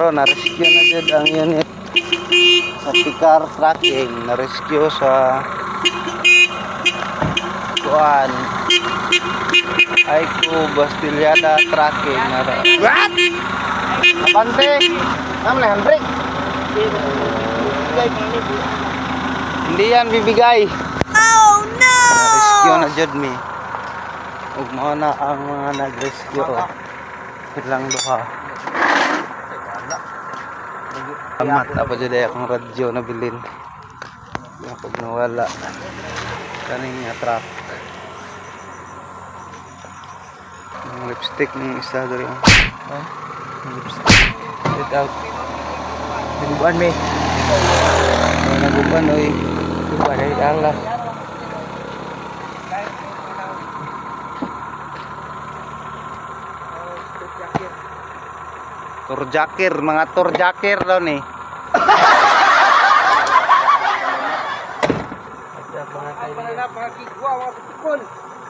Na-rescue na dyan ang unit sa Picar Tracking. Na-rescue sa kuan Aiko Bastillada Tracking. What? Abante! Naman na handbrake. Hindi yan bibigay. Oh no! Na-rescue na dyan mi. Huwag mo na ang mga nag-rescue. Ilang duha. Amat apa jadi akong radyo na bilin. Kapag nawala kaning truck. Yung lipstick ng isa dali. Lipstick. Get out. Nagubuan me. Naguban oy. Nagubuan ay Allah. Turjakir, mga turjakir daw ni.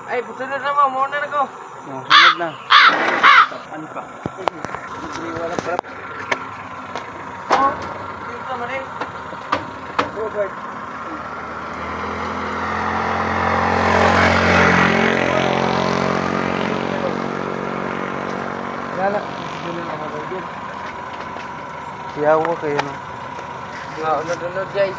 Ay, pusunod na mo, muna na ko. Oh, sunod na. Ano pa? Wala pa. Oh, dito man eh. Robert. Wala. Siyawa kayo no. Unod guys.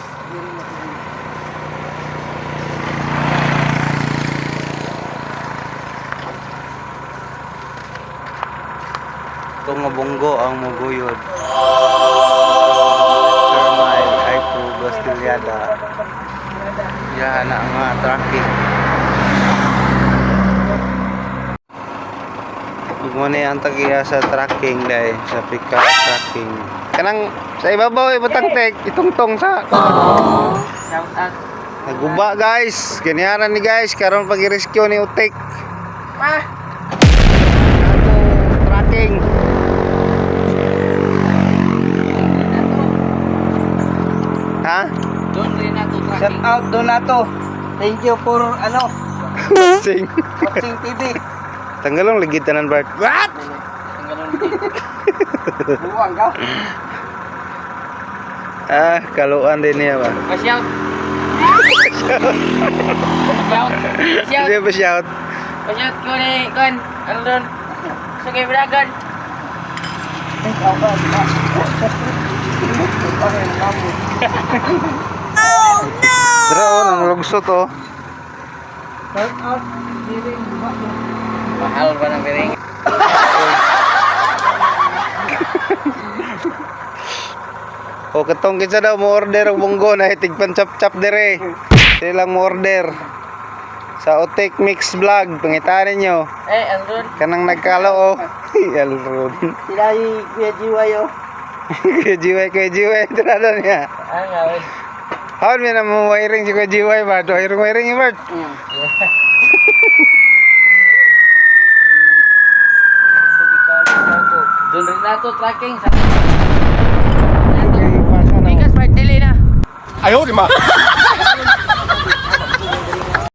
Ito nga bunggo ang muguyod. Termay Aiko Bastillada. Yan na ang mga traffic. Huwag mo na yung tagiya sa tracking dahil sa Picar Tracking. Kanang sa ibabaw ibatangtek itungtong sa Shout out. naguba guys. Ganyaran ni guys karon pag-rescue ni Utik. Ah! Tracking. Ha? Doon rin na to Shout tracking. out Donato. Thank you for Sing. watching TV. Tanggalong ligid tanan Bart. What? Ang ganun din. Buwang ka. Ah, kaluan din niya ba? Pa-shout. Shout. Shout. Siya ba shout? Pa-shout ko ni Kon. Ano doon? Sa kay Bragan. Oh no! Dra oh, nang lugsot oh. Shout out. Mahal ba ng piring? O katong kinsa daw mo order og bunggo na hitig pan chap-chap dire. Silang mo order sa Utik Mix Vlog, pangitaan ninyo. Ano doon? Kanang nagkalo oh. Alron. Sila yung Kuya Jiwayo. Kuya Jiway tirada niya. Ah, nga wait. Haon mi na mo wiring si Kuya Jiway ba? Do wiring Bart. Doon rin na to tracking. Okay, pasa na. Tikas, part delay na. Ayaw, di ma.